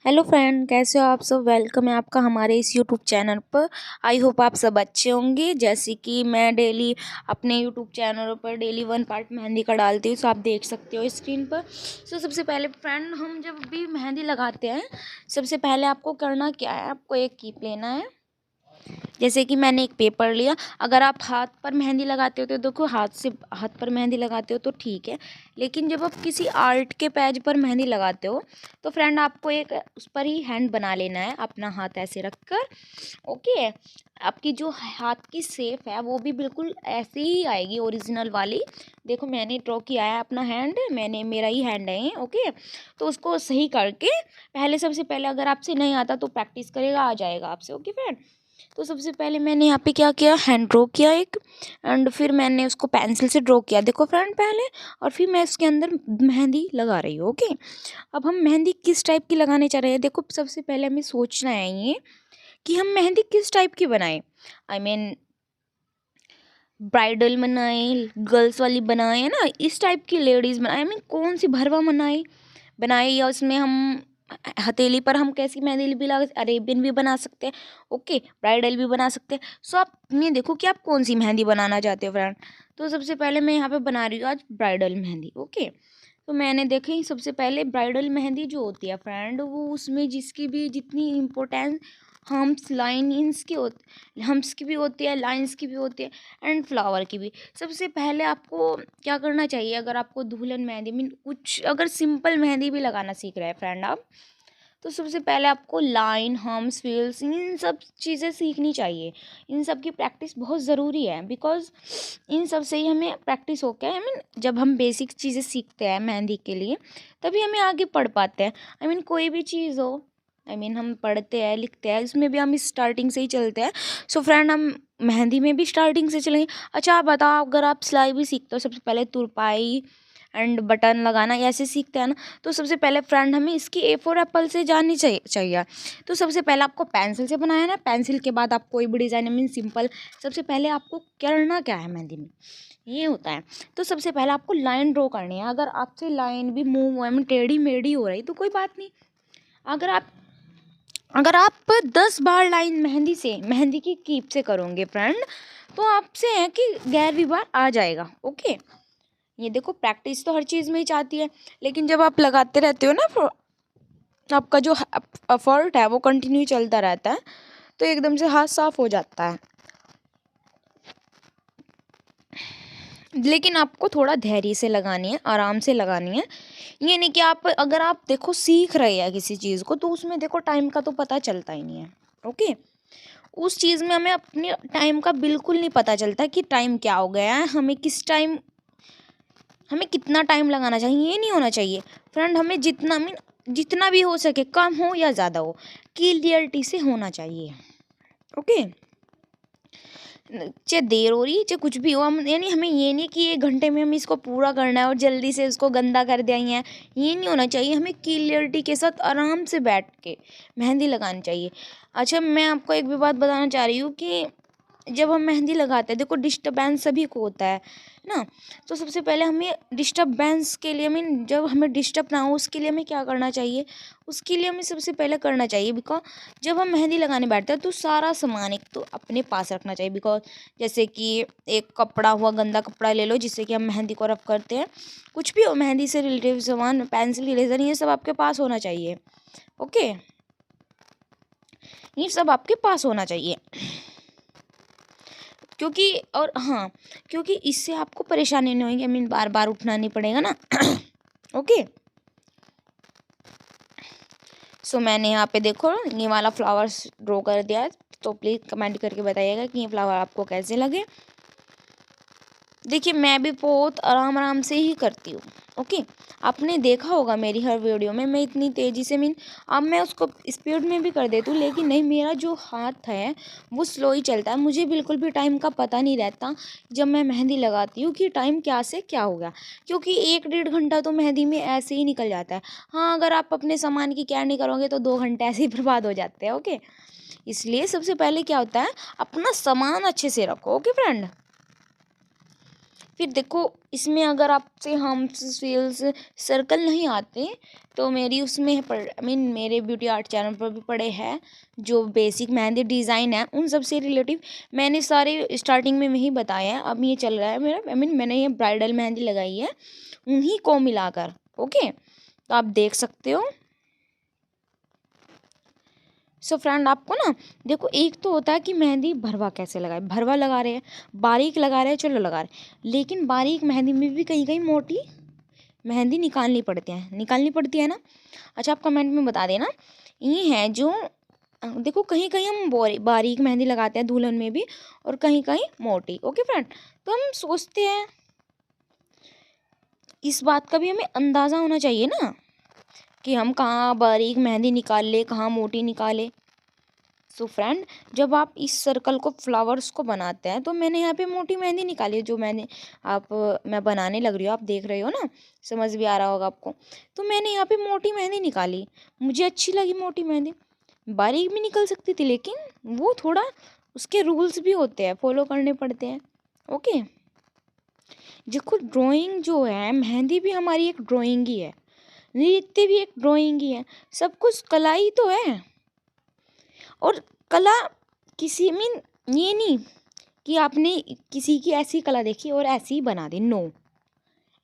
Hello friend, कैसे हो आप सब। वेलकम है आपका हमारे इस यूट्यूब चैनल पर। आई होप आप सब अच्छे होंगे। जैसे कि मैं डेली अपने यूट्यूब चैनल पर डेली 1 पार्ट मेहंदी का डालती हूँ, सो आप देख सकते हो स्क्रीन पर। सो सबसे पहले फ्रेंड, हम जब भी मेहंदी लगाते हैं सबसे पहले आपको करना क्या है, आपको एक कीप लेना है। जैसे कि मैंने एक पेपर लिया। अगर आप हाथ पर मेहंदी लगाते हो तो देखो, हाथ पर मेहंदी लगाते हो तो ठीक है, लेकिन जब आप किसी आर्ट के पेज पर मेहंदी लगाते हो तो फ्रेंड आपको एक उस पर ही हैंड बना लेना है, अपना हाथ ऐसे रखकर। ओके, आपकी जो हाथ की शेप है वो भी बिल्कुल ऐसे ही आएगी, ओरिजिनल वाली। देखो मैंने ड्रॉ किया है अपना हैंड, मेरा ही हैंड है ये। ओके, तो उसको सही करके पहले, सबसे पहले अगर आपसे नहीं आता तो प्रैक्टिस करेगा, आ जाएगा आपसे। ओके फ्रेंड, तो सबसे पहले मैंने यहाँ पे क्या किया, हैंड ड्रॉ किया एक, एंड फिर मैंने उसको पेंसिल से ड्रॉ किया, देखो फ्रेंड पहले। और फिर मैं इसके अंदर मेहंदी लगा रही हूँ। ओके, अब हम मेहंदी किस टाइप की लगाने चाह रहे हैं, देखो सबसे पहले हमें सोचना है ये कि हम मेहंदी किस टाइप की बनाएं। आई मीन ब्राइडल बनाए, गर्ल्स वाली बनाए, है ना, इस टाइप की लेडीज़ बनाए। आई मीन कौन सी भरवा बनाए, या उसमें हम हथेली पर हम कैसी मेहंदी भी लगा, अरेबियन भी बना सकते हैं, ओके, ब्राइडल भी बना सकते हैं। सो आप ये देखो कि आप कौन सी मेहंदी बनाना चाहते हो फ्रेंड। तो सबसे पहले मैं यहाँ पे बना रही हूँ आज ब्राइडल मेहंदी। ओके, तो मैंने देखी सबसे पहले ब्राइडल मेहंदी जो होती है फ्रेंड, वो उसमें जिसकी भी जितनी इम्पोर्टेंस हम्स की भी होती है, लाइंस की भी होती है, एंड फ्लावर की भी। सबसे पहले आपको क्या करना चाहिए, अगर आपको दुल्हन मेहंदी मीन कुछ अगर सिंपल मेहंदी भी लगाना सीख रहे हैं फ्रेंड आप, तो सबसे पहले आपको लाइन, हम्स, फिल्स, इन सब चीज़ें सीखनी चाहिए। इन सब की प्रैक्टिस बहुत ज़रूरी है, बिकॉज इन सब से ही हमें प्रैक्टिस होकर, आई मीन जब हम बेसिक चीज़ें सीखते हैं मेहंदी के लिए, तभी हमें आगे पढ़ पाते हैं। आई मीन कोई भी चीज़ हो, आई मीन हम पढ़ते हैं लिखते हैं, इसमें भी हम स्टार्टिंग से ही चलते हैं। सो फ्रेंड, हम मेहंदी में भी स्टार्टिंग से चलेंगे। अच्छा आप बताओ, अगर आप सिलाई भी सीखते हो, सबसे पहले तुरपाई एंड बटन लगाना ऐसे सीखते हैं ना, तो सबसे पहले फ्रेंड हमें इसकी A4 एप्पल से जाननी चाहिए। तो सबसे पहले आपको पेंसिल से बनाया ना, पेंसिल के बाद आप कोई भी डिज़ाइन, मीन सिंपल। सबसे पहले आपको करना क्या है मेहंदी में, ये होता है। तो सबसे पहले आपको लाइन ड्रॉ करनी है। अगर आपसे लाइन भी मूव आई मीन टेढ़ी मेढ़ी हो रही तो कोई बात नहीं। अगर आप अगर आप 10 बार लाइन मेहंदी की कीप से करोगे फ्रेंड, तो आपसे है कि 11वीं बार आ जाएगा। ओके, ये देखो प्रैक्टिस तो हर चीज़ में ही चाहती है, लेकिन जब आप लगाते रहते हो ना, आपका जो एफर्ट है वो कंटिन्यू चलता रहता है, तो एकदम से हाथ साफ हो जाता है। लेकिन आपको थोड़ा धैर्य से लगानी है, आराम से लगानी है। ये नहीं कि अगर आप देखो सीख रहे हैं किसी चीज़ को, तो उसमें देखो टाइम का तो पता चलता ही नहीं है। ओके, उस चीज़ में हमें अपने टाइम का बिल्कुल नहीं पता चलता कि टाइम क्या हो गया है, हमें कितना टाइम लगाना चाहिए, ये नहीं होना चाहिए फ्रेंड। हमें जितना भी हो सके, कम हो या ज़्यादा हो, क्लियरिटी से होना चाहिए। ओके, चाहे देर हो रही है चाहे कुछ भी हो, हम यानी हमें ये नहीं कि 1 घंटे में हमें इसको पूरा करना है और जल्दी से इसको गंदा कर दिया है, ये नहीं होना चाहिए। हमें क्लियरिटी के साथ आराम से बैठ के मेहंदी लगानी चाहिए। अच्छा, मैं आपको एक भी बात बताना चाह रही हूँ कि जब हम मेहंदी लगाते हैं, देखो डिस्टर्बेंस सभी को होता है ना। तो सबसे पहले हमें डिस्टर्बेंस के लिए, मीन जब हमें डिस्टर्ब ना हो, उसके लिए हमें क्या करना चाहिए, उसके लिए हमें सबसे पहले करना चाहिए, बिकॉज जब हम मेहंदी लगाने बैठते हैं तो सारा सामान एक तो अपने पास रखना चाहिए। बिकॉज जैसे कि एक कपड़ा हुआ, गंदा कपड़ा ले लो जिससे कि हम मेहंदी को रफ करते हैं, कुछ भी हो मेहंदी से रिलेटेड सामान, पेंसिल, इरेजर, ये सब आपके पास होना चाहिए। ओके, ये सब आपके पास होना चाहिए, क्योंकि और हाँ, क्योंकि इससे आपको परेशानी नहीं होगी, आई मीन बार बार उठना नहीं पड़ेगा ना। ओके, सो मैंने यहाँ पे देखो ये वाला फ्लावर्स ड्रॉ कर दिया है, तो प्लीज़ कमेंट करके बताइएगा कि ये फ्लावर आपको कैसे लगे। देखिए मैं भी बहुत आराम आराम से ही करती हूँ। ओके, आपने देखा होगा मेरी हर वीडियो में मैं इतनी तेज़ी से, मीन अब मैं उसको स्पीड में भी कर देती हूँ, लेकिन नहीं, मेरा जो हाथ है वो स्लो ही चलता है। मुझे बिल्कुल भी टाइम का पता नहीं रहता जब मैं मेहंदी लगाती हूँ कि टाइम क्या से क्या हो गया, क्योंकि 1 डेढ़ घंटा तो मेहंदी में ऐसे ही निकल जाता है। हाँ, अगर आप अपने सामान की केयर नहीं करोगे तो 2 घंटे ऐसे ही बर्बाद हो जाते हैं। ओके, इसलिए सबसे पहले क्या होता है, अपना सामान अच्छे से रखो। ओके फ्रेंड, फिर देखो इसमें अगर आपसे हम सेल्स सर्कल नहीं आते तो मेरी उसमें मेरे ब्यूटी आर्ट चैनल पर भी पड़े हैं जो बेसिक मेहंदी डिज़ाइन है, उन सब से रिलेटिव मैंने सारे स्टार्टिंग में ही बताया है। अब ये चल रहा है मेरा, मैंने ये ब्राइडल मेहंदी लगाई है उन्हीं को मिलाकर। ओके, तो आप देख सकते हो। सो फ्रेंड आपको ना देखो, एक तो होता है कि मेहंदी भरवा कैसे लगाए, भरवा लगा रहे हैं, बारीक लगा रहे हैं, चलो लगा रहे हैं, लेकिन बारीक मेहंदी में भी कहीं कहीं मोटी मेहंदी निकालनी पड़ती है ना। अच्छा आप कमेंट में बता देना। ये है जो देखो कहीं कहीं हम बारीक मेहंदी लगाते हैं दुल्हन में भी, और कहीं कहीं मोटी। ओके फ्रेंड, तो हम सोचते हैं इस बात का भी हमें अंदाज़ा होना चाहिए ना कि हम कहाँ बारीक मेहंदी निकाल ले, कहाँ मोटी निकाले। सो फ्रेंड, जब आप इस सर्कल को फ्लावर्स को बनाते हैं तो मैंने यहाँ पे मोटी मेहंदी निकाली है, जो मैं बनाने लग रही हूँ, आप देख रहे हो ना, समझ भी आ रहा होगा आपको। तो मैंने यहाँ पे मोटी मेहंदी निकाली, मुझे अच्छी लगी मोटी मेहंदी। बारीक भी निकल सकती थी लेकिन वो थोड़ा उसके रूल्स भी होते हैं, फॉलो करने पड़ते हैं। ओके, देखो ड्राइंग जो है, मेहंदी भी हमारी एक ड्राइंग ही है, नृत्य भी एक ड्राइंग ही है, सब कुछ कला ही तो है। और कला किसी मीन ये नहीं कि आपने किसी की ऐसी कला देखी और ऐसी ही बना दी, नो,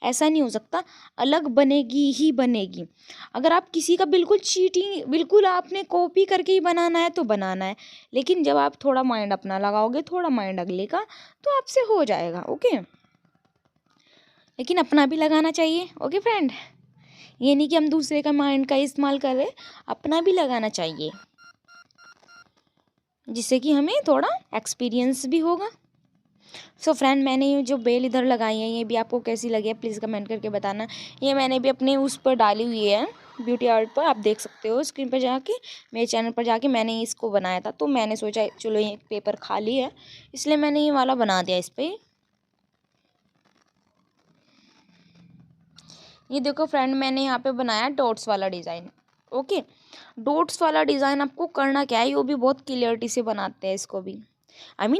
ऐसा नहीं हो सकता, अलग बनेगी ही बनेगी। अगर आप किसी का बिल्कुल चीटिंग, बिल्कुल आपने कॉपी करके ही बनाना है तो बनाना है, लेकिन जब आप थोड़ा माइंड अपना लगाओगे, थोड़ा माइंड अगले का, तो आपसे हो जाएगा। ओके, लेकिन अपना भी लगाना चाहिए। ओके फ्रेंड, ये नहीं कि हम दूसरे का माइंड का इस्तेमाल कर रहे, अपना भी लगाना चाहिए, जिससे कि हमें थोड़ा एक्सपीरियंस भी होगा। सो फ्रेंड, मैंने ये जो बेल इधर लगाई है ये भी आपको कैसी लगी है प्लीज़ कमेंट करके बताना। ये मैंने भी अपने उस पर डाली हुई है ब्यूटी आर्ट पर, आप देख सकते हो स्क्रीन पर जाके, मेरे चैनल पर जाके मैंने इसको बनाया था। तो मैंने सोचा चलो ये पेपर खाली है इसलिए मैंने ये वाला बना दिया इस पर। ये देखो फ्रेंड, मैंने यहाँ पे बनाया डॉट्स वाला डिज़ाइन। ओके, डॉट्स वाला डिज़ाइन आपको करना क्या है, वो भी बहुत क्लियरिटी से बनाते हैं इसको भी।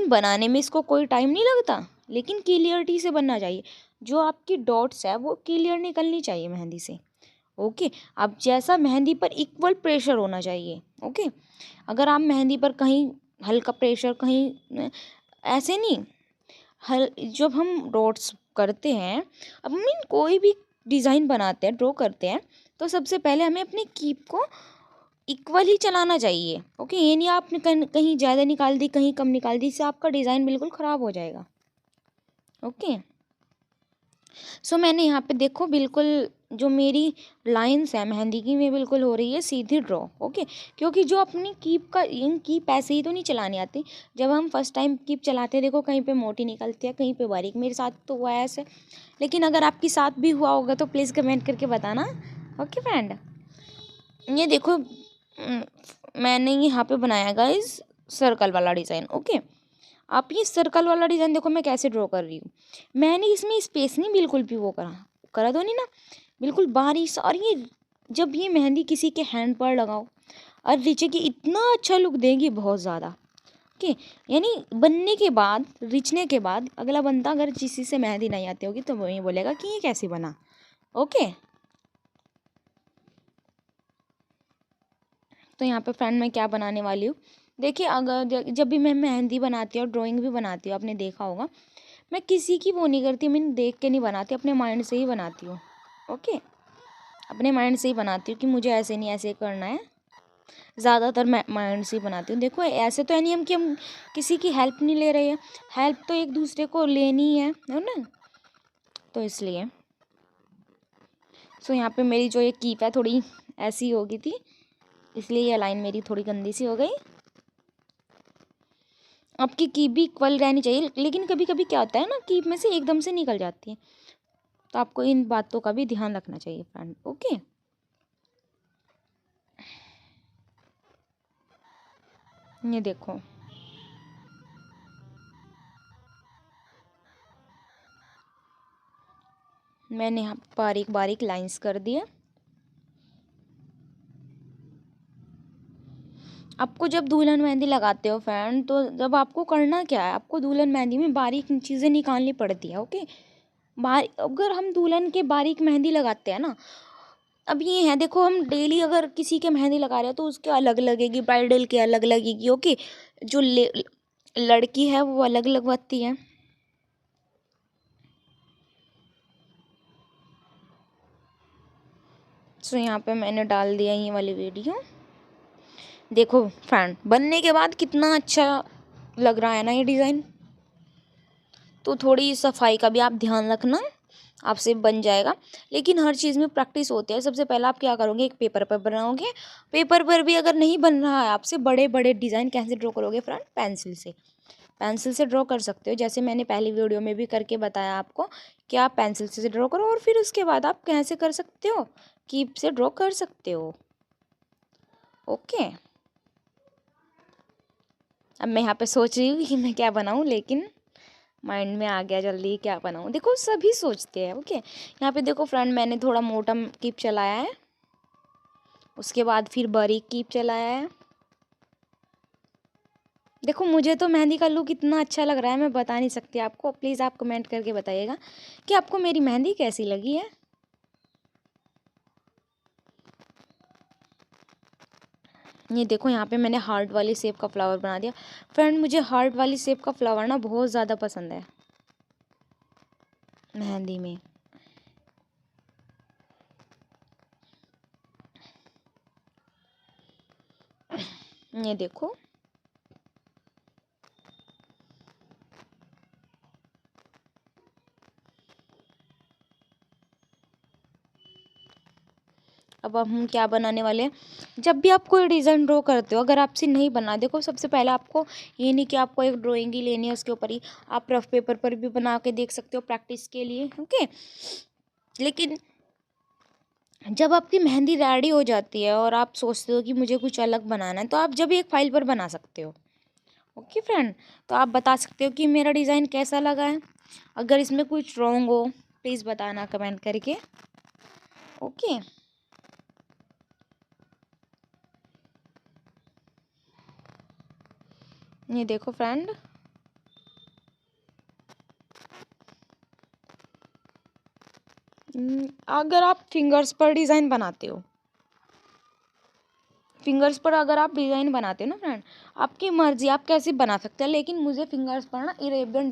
बनाने में इसको कोई टाइम नहीं लगता, लेकिन क्लियरिटी से बनना चाहिए। जो आपकी डॉट्स है वो क्लियर निकलनी चाहिए मेहंदी से। ओके, अब जैसा मेहंदी पर इक्वल प्रेशर होना चाहिए। ओके, अगर आप मेहंदी पर कहीं हल्का प्रेशर, कहीं ऐसे नहीं, जब हम डॉट्स करते हैं, कोई भी डिज़ाइन बनाते हैं, ड्रॉ करते हैं, तो सबसे पहले हमें अपनी कीप को इक्वल ही चलाना चाहिए। ओके, ये नहीं आपने कहीं ज़्यादा निकाल दी, कहीं कम निकाल दी, इससे आपका डिज़ाइन बिल्कुल ख़राब हो जाएगा। ओके, सो मैंने यहाँ पे देखो बिल्कुल जो मेरी लाइंस है मेहंदी की, में बिल्कुल हो रही है सीधी ड्रॉ। ओके, क्योंकि जो अपनी कीप ऐसे ही तो नहीं चलानी आती। जब हम फर्स्ट टाइम कीप चलाते हैं, देखो कहीं पे मोटी निकलती है, कहीं पे बारीक, मेरे साथ तो हुआ है ऐसे। लेकिन अगर आपके साथ भी हुआ होगा तो प्लीज़ कमेंट करके बताना। ओके फ्रेंड, ये देखो मैंने यहाँ पे बनाया गाइस सर्कल वाला डिज़ाइन। ओके, आप ये सर्कल वाला डिज़ाइन देखो मैं कैसे ड्रॉ कर रही हूँ। मैंने इसमें स्पेस नहीं बिल्कुल भी वो करा करा दो नहीं ना, बिल्कुल बारीक। और ये जब ये मेहंदी किसी के हैंड पर लगाओ और नीचे की इतना अच्छा लुक देगी, बहुत ज़्यादा। ओके, यानी बनने के बाद, रिचने के बाद अगला बंदा अगर किसी से मेहंदी नहीं आती होगी तो वो ये बोलेगा कि ये कैसे बना। ओके, तो यहाँ पे फ्रेंड मैं क्या बनाने वाली हूँ, देखिए अगर जब भी मैं मेहंदी बनाती हूँ और ड्राइंग भी बनाती हूँ, आपने देखा होगा मैं किसी की वो नहीं करती, मैंने देख के नहीं बनाती, अपने माइंड से ही बनाती हूँ। ओके, अपने माइंड से ही बनाती हूँ कि मुझे ऐसे नहीं ऐसे करना है, ज़्यादातर मैं माइंड से ही बनाती हूँ। देखो ऐसे तो है नहीं हम कि हम किसी की हेल्प नहीं ले रहे हैं, हेल्प तो एक दूसरे को लेनी है ना, तो इसलिए। सो यहाँ पे मेरी जो ये कीप है थोड़ी ऐसी हो गई थी, इसलिए ये लाइन मेरी थोड़ी गंदी सी हो गई। आपकी कीप भी इक्वल रहनी चाहिए, लेकिन कभी कभी क्या होता है ना, कीप में से एकदम से निकल जाती है, तो आपको इन बातों का भी ध्यान रखना चाहिए फ्रेंड। ओके, ये देखो मैंने यहाँ बारीक बारीक लाइंस कर दिए। आपको जब दुल्हन मेहंदी लगाते हो फ्रेंड, तो जब आपको करना क्या है, आपको दुल्हन मेहंदी में बारीक चीज़ें निकालनी पड़ती है। ओके, अगर हम दुल्हन के बारीक मेहंदी लगाते हैं ना, अब ये है देखो, हम डेली अगर किसी के मेहंदी लगा रहे हैं तो उसके अलग लगेगी, ब्राइडल की अलग लगेगी, ओके। जो लड़की है वो अलग लगवाती है। सो यहाँ पे मैंने डाल दिया ये वाली वीडियो। देखो फ्रेंड, बनने के बाद कितना अच्छा लग रहा है ना ये डिज़ाइन। तो थोड़ी सफाई का भी आप ध्यान रखना, आपसे बन जाएगा। लेकिन हर चीज़ में प्रैक्टिस होती है। सबसे पहले आप क्या करोगे, एक पेपर पर बनाओगे। पेपर पर भी अगर नहीं बन रहा है आपसे, बड़े बड़े डिज़ाइन कैसे ड्रॉ करोगे फ्रेंड, पेंसिल से। पेंसिल से ड्रॉ कर सकते हो, जैसे मैंने पहली वीडियो में भी करके बताया आपको कि आप पेंसिल से ड्रॉ करो, और फिर उसके बाद आप कैसे कर सकते हो, कीप से ड्रॉ कर सकते हो, ओके। अब मैं यहाँ पे सोच रही हूँ कि मैं क्या बनाऊँ, लेकिन माइंड में आ गया जल्दी क्या बनाऊँ। देखो सभी सोचते हैं, ओके। यहाँ पे देखो फ्रेंड, मैंने थोड़ा मोटा कीप चलाया है, उसके बाद फिर बारीक कीप चलाया है। देखो मुझे तो मेहंदी का लुक इतना अच्छा लग रहा है, मैं बता नहीं सकती आपको। प्लीज़ आप कमेंट करके बताइएगा कि आपको मेरी मेहंदी कैसी लगी है। ये देखो यहाँ पे मैंने हार्ट वाली शेप का फ्लावर बना दिया। फ्रेंड मुझे हार्ट वाली शेप का फ्लावर ना बहुत ज़्यादा पसंद है मेहंदी में। ये देखो, अब हम क्या बनाने वाले हैं। जब भी आप कोई डिज़ाइन ड्रॉ करते हो, अगर आपसे नहीं बना, देखो सबसे पहले आपको ये नहीं कि आपको एक ड्राइंग ही लेनी है, उसके ऊपर ही आप रफ पेपर पर भी बना के देख सकते हो प्रैक्टिस के लिए, ओके। लेकिन जब आपकी मेहंदी रेडी हो जाती है और आप सोचते हो कि मुझे कुछ अलग बनाना है, तो आप जब एक फाइल पर बना सकते हो, ओके फ्रेंड। तो आप बता सकते हो कि मेरा डिज़ाइन कैसा लगा है। अगर इसमें कुछ रॉन्ग हो प्लीज़ बताना कमेंट करके, ओके। ये देखो फ्रेंड, अगर आप फिंगर्स पर डिज़ाइन बनाते हो, फिंगर्स पर अगर आप डिज़ाइन बनाते हो ना फ्रेंड, आपकी मर्ज़ी, आप कैसे बना सकते हैं। लेकिन मुझे फिंगर्स पर ना अरेबियन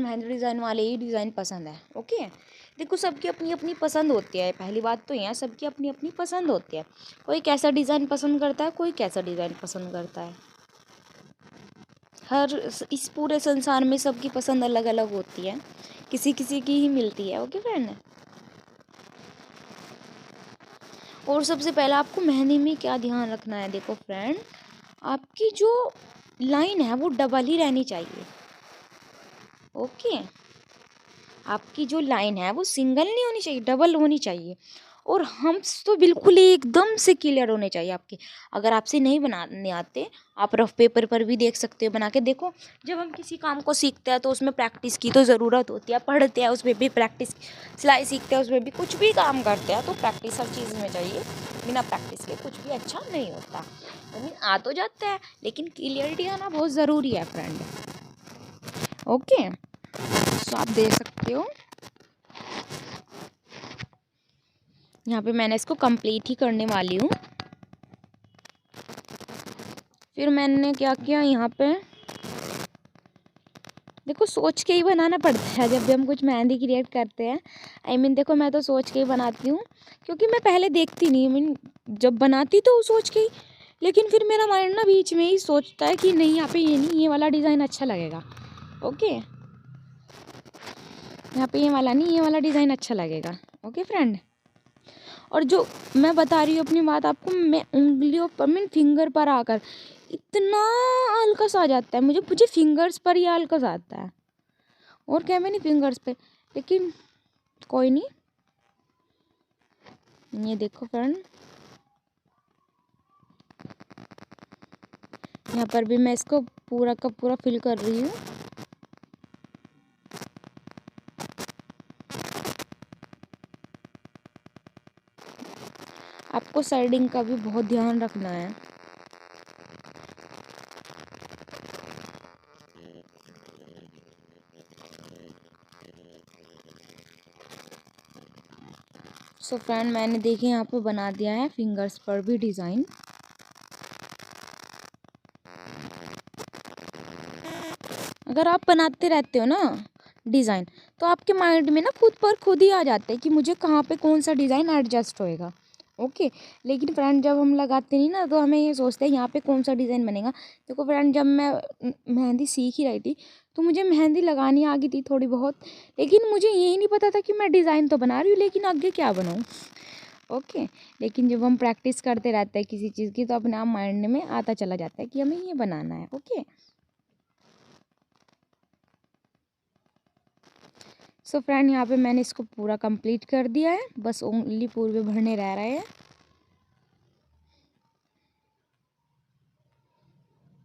मेहंदी डिज़ाइन वाले ही डिज़ाइन पसंद है, ओके। देखो सबकी अपनी अपनी पसंद होती है, पहली बात तो यह सबकी अपनी अपनी पसंद होती है। कोई कैसा डिज़ाइन पसंद करता है, कोई कैसा डिज़ाइन पसंद करता है। इस पूरे संसार में सबकी पसंद अलग अलग होती है, किसी किसी की ही मिलती है, ओके फ्रेंड। और सबसे पहले आपको मेहंदी में क्या ध्यान रखना है, देखो फ्रेंड, आपकी जो लाइन है वो डबल ही रहनी चाहिए, ओके। आपकी जो लाइन है वो सिंगल नहीं होनी चाहिए, डबल होनी चाहिए। और हम तो बिल्कुल ही एकदम से क्लियर होने चाहिए आपके। अगर आपसे नहीं बनाने आते, आप रफ पेपर पर भी देख सकते हो बना के। देखो जब हम किसी काम को सीखते हैं तो उसमें प्रैक्टिस की तो ज़रूरत होती है, पढ़ते हैं उसमें भी प्रैक्टिस, सिलाई सीखते हैं उसमें भी, कुछ भी काम करते हैं तो प्रैक्टिस हर चीज़ में चाहिए। बिना प्रैक्टिस के कुछ भी अच्छा नहीं होता। लेकिन आ तो जाता है, लेकिन क्लियरिटी आना बहुत ज़रूरी है फ्रेंड, ओके। सो आप देख सकते हो यहाँ पे मैंने इसको कंप्लीट ही करने वाली हूँ। फिर मैंने क्या किया, यहाँ पे देखो सोच के ही बनाना पड़ता है जब भी हम कुछ मेहंदी क्रिएट करते हैं। देखो मैं तो सोच के ही बनाती हूँ, क्योंकि मैं पहले देखती नहीं, जब बनाती तो सोच के ही, लेकिन फिर मेरा माइंड ना बीच में ही सोचता है कि नहीं यहाँ पे ये नहीं, ये वाला डिज़ाइन अच्छा लगेगा, ओके। यहाँ पे ये वाला नहीं, ये वाला डिज़ाइन अच्छा लगेगा, ओके फ्रेंड। और जो मैं बता रही हूँ अपनी बात आपको, मैं उंगलियों पर, मैं फिंगर पर आकर इतना आलकस आ जाता है मुझे फिंगर्स पर ही आलकस आता है, और क्या मैं नहीं फिंगर्स पे। लेकिन कोई नहीं, ये देखो फ्रेंड, यहाँ पर भी मैं इसको पूरा का पूरा फिल कर रही हूँ। आपको साइडिंग का भी बहुत ध्यान रखना है। सो फ्रेंड मैंने देखे यहाँ पे बना दिया है फिंगर्स पर भी डिज़ाइन। अगर आप बनाते रहते हो ना डिज़ाइन, तो आपके माइंड में ना खुद पर खुद ही आ जाता है कि मुझे कहाँ पे कौन सा डिज़ाइन एडजस्ट होएगा। ओके। लेकिन फ्रेंड जब हम लगाते नहीं ना, तो हमें ये सोचते हैं यहाँ पे कौन सा डिज़ाइन बनेगा। देखो फ्रेंड, जब मैं मेहंदी सीख ही रही थी, तो मुझे मेहंदी लगानी आ गई थी थोड़ी बहुत, लेकिन मुझे यही नहीं पता था कि मैं डिज़ाइन तो बना रही हूँ, लेकिन आगे क्या बनाऊँ। ओके। लेकिन जब हम प्रैक्टिस करते रहते हैं किसी चीज़ की, तो अपने आप माइंड में आता चला जाता है कि हमें ये बनाना है। ओके। सो फ्रेंड यहाँ पे मैंने इसको पूरा कंप्लीट कर दिया है, बस ओनली पूरे भरने रह रहे हैं।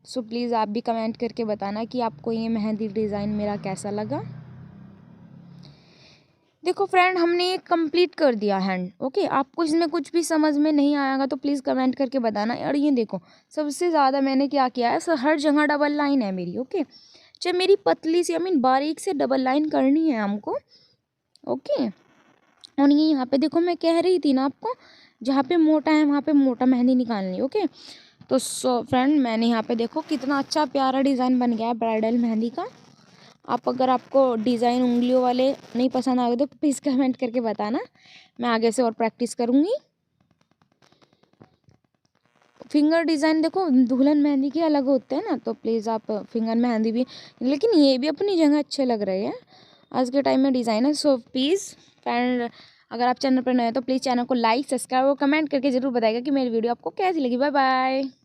सो प्लीज़ आप भी कमेंट करके बताना कि आपको ये मेहंदी डिज़ाइन मेरा कैसा लगा। देखो फ्रेंड, हमने ये कंप्लीट कर दिया हैंड। ओके। आपको इसमें कुछ भी समझ में नहीं आएगा तो प्लीज़ कमेंट करके बताना। और ये देखो, सबसे ज़्यादा मैंने क्या किया है, हर जगह डबल लाइन है मेरी। ओके। चाहे मेरी पतली सी, बारीक से डबल लाइन करनी है हमको। ओके। और ये यहाँ पे देखो, मैं कह रही थी ना आपको, जहाँ पे मोटा है वहाँ पे मोटा मेहंदी निकालनी। ओके। तो सो फ्रेंड मैंने यहाँ पे देखो कितना अच्छा प्यारा डिज़ाइन बन गया है ब्राइडल मेहंदी का। अगर आपको डिज़ाइन उंगलियों वाले नहीं पसंद आ गए तो प्लीज़ कमेंट करके बताना, मैं आगे से और प्रैक्टिस करूँगी। फिंगर डिज़ाइन देखो दुल्हन मेहंदी के अलग होते हैं ना, तो प्लीज़ आप फिंगर मेहंदी भी, लेकिन ये भी अपनी जगह अच्छे लग रहे हैं आज के टाइम में डिज़ाइन है। सो प्लीज़ फ्रेंड, अगर आप चैनल पर नए हो तो प्लीज़ चैनल को लाइक, सब्सक्राइब और कमेंट करके ज़रूर बताइएगा कि मेरी वीडियो आपको कैसी लगी। Bye bye.